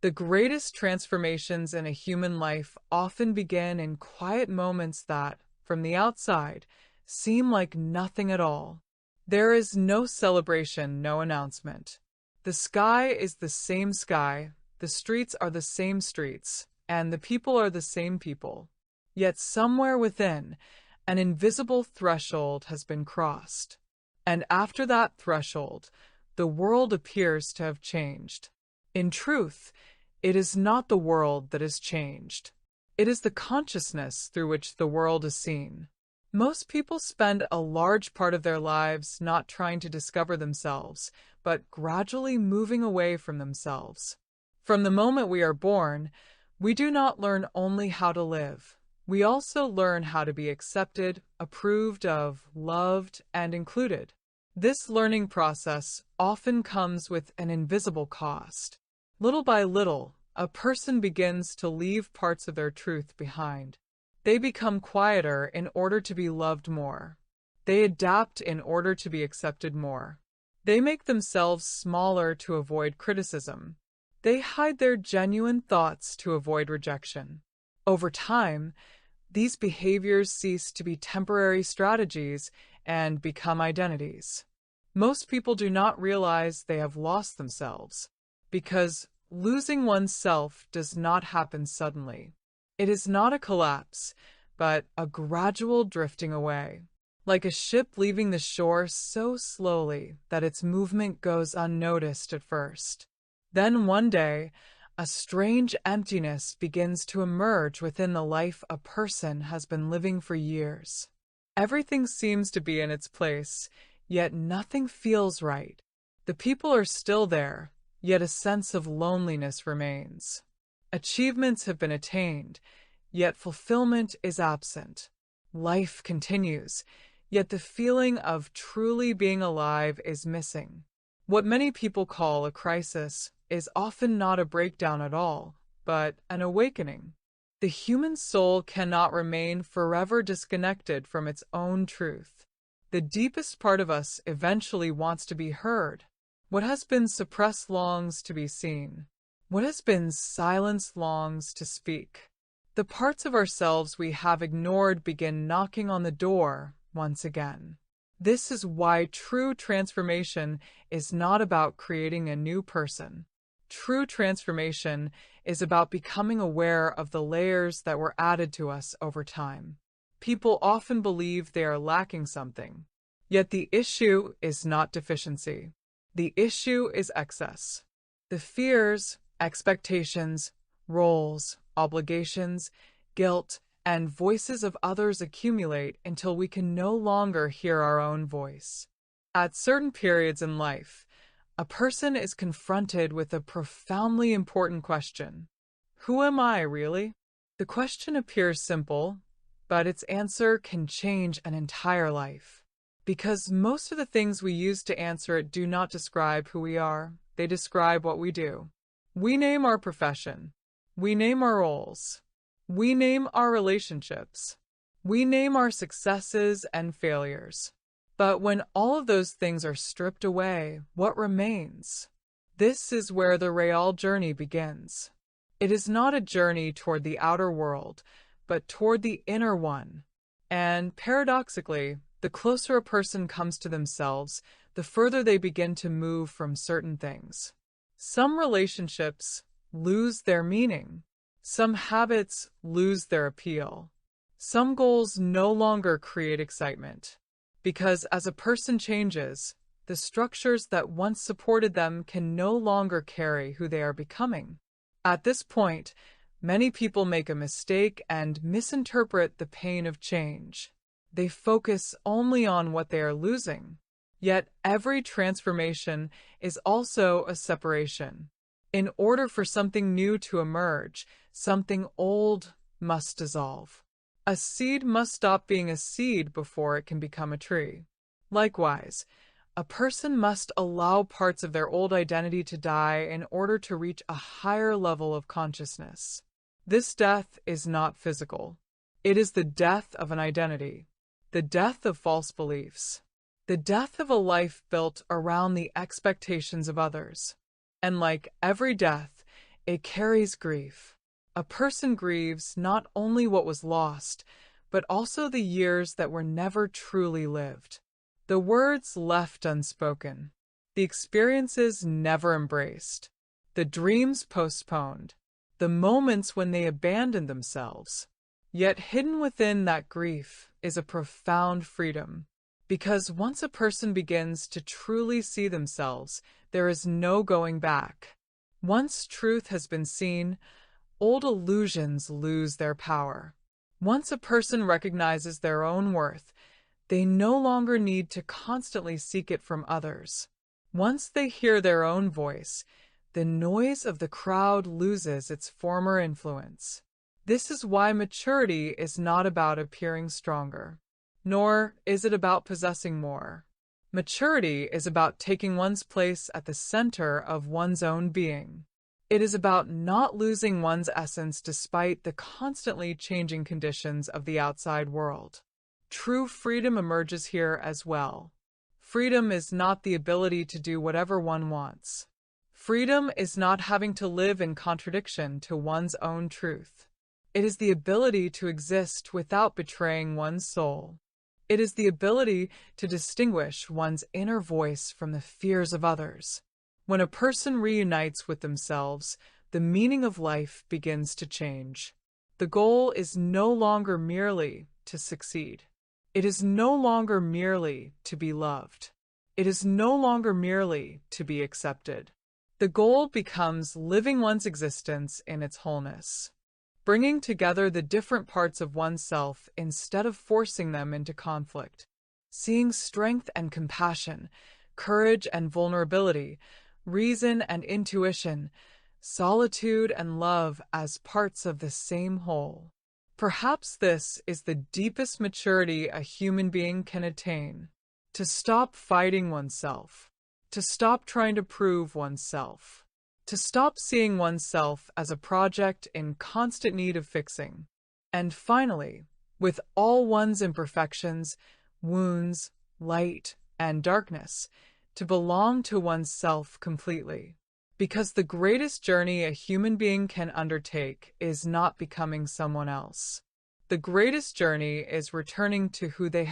The greatest transformations in a human life often begin in quiet moments that, from the outside, seem like nothing at all. There is no celebration, no announcement. The sky is the same sky, the streets are the same streets, and the people are the same people. Yet somewhere within, an invisible threshold has been crossed. And after that threshold, the world appears to have changed. In truth, it is not the world that has changed. It is the consciousness through which the world is seen. Most people spend a large part of their lives not trying to discover themselves, but gradually moving away from themselves. From the moment we are born, we do not learn only how to live. We also learn how to be accepted, approved of, loved, and included. This learning process often comes with an invisible cost. Little by little, a person begins to leave parts of their truth behind. They become quieter in order to be loved more. They adapt in order to be accepted more. They make themselves smaller to avoid criticism. They hide their genuine thoughts to avoid rejection. Over time, these behaviors cease to be temporary strategies and become identities. Most people do not realize they have lost themselves, because losing oneself does not happen suddenly. It is not a collapse, but a gradual drifting away, like a ship leaving the shore so slowly that its movement goes unnoticed at first. Then one day, a strange emptiness begins to emerge within the life a person has been living for years. Everything seems to be in its place, yet nothing feels right. The people are still there, yet a sense of loneliness remains. Achievements have been attained, yet fulfillment is absent. Life continues, yet the feeling of truly being alive is missing. What many people call a crisis is often not a breakdown at all, but an awakening. The human soul cannot remain forever disconnected from its own truth. The deepest part of us eventually wants to be heard. What has been suppressed longs to be seen. What has been silenced longs to speak. The parts of ourselves we have ignored begin knocking on the door once again. This is why true transformation is not about creating a new person. True transformation is about becoming aware of the layers that were added to us over time. People often believe they are lacking something, yet the issue is not deficiency. The issue is excess. The fears, expectations, roles, obligations, guilt, and voices of others accumulate until we can no longer hear our own voice. At certain periods in life, a person is confronted with a profoundly important question. Who am I, really? The question appears simple, but its answer can change an entire life. Because most of the things we use to answer it do not describe who we are, they describe what we do. We name our profession. We name our roles. We name our relationships. We name our successes and failures. But when all of those things are stripped away, what remains? This is where the real journey begins. It is not a journey toward the outer world, but toward the inner one. And paradoxically, the closer a person comes to themselves, the further they begin to move from certain things. Some relationships lose their meaning. Some habits lose their appeal. Some goals no longer create excitement. Because as a person changes, the structures that once supported them can no longer carry who they are becoming. At this point, many people make a mistake and misinterpret the pain of change. They focus only on what they are losing. Yet every transformation is also a separation. In order for something new to emerge, something old must dissolve. A seed must stop being a seed before it can become a tree. Likewise, a person must allow parts of their old identity to die in order to reach a higher level of consciousness. This death is not physical. It is the death of an identity, the death of false beliefs, the death of a life built around the expectations of others. And like every death, it carries grief. A person grieves not only what was lost, but also the years that were never truly lived. The words left unspoken, the experiences never embraced, the dreams postponed, the moments when they abandoned themselves. Yet hidden within that grief is a profound freedom, because once a person begins to truly see themselves, there is no going back. Once truth has been seen, old illusions lose their power. Once a person recognizes their own worth, they no longer need to constantly seek it from others. Once they hear their own voice, the noise of the crowd loses its former influence. This is why maturity is not about appearing stronger, nor is it about possessing more. Maturity is about taking one's place at the center of one's own being. It is about not losing one's essence despite the constantly changing conditions of the outside world. True freedom emerges here as well. Freedom is not the ability to do whatever one wants. Freedom is not having to live in contradiction to one's own truth. It is the ability to exist without betraying one's soul. It is the ability to distinguish one's inner voice from the fears of others. When a person reunites with themselves, the meaning of life begins to change. The goal is no longer merely to succeed. It is no longer merely to be loved. It is no longer merely to be accepted. The goal becomes living one's existence in its wholeness, bringing together the different parts of oneself instead of forcing them into conflict, seeing strength and compassion, courage and vulnerability, reason and intuition, solitude and love as parts of the same whole. Perhaps this is the deepest maturity a human being can attain: to stop fighting oneself, to stop trying to prove oneself, to stop seeing oneself as a project in constant need of fixing, and finally, with all one's imperfections, wounds, light, and darkness, to belong to oneself completely. Because the greatest journey a human being can undertake is not becoming someone else. The greatest journey is returning to who they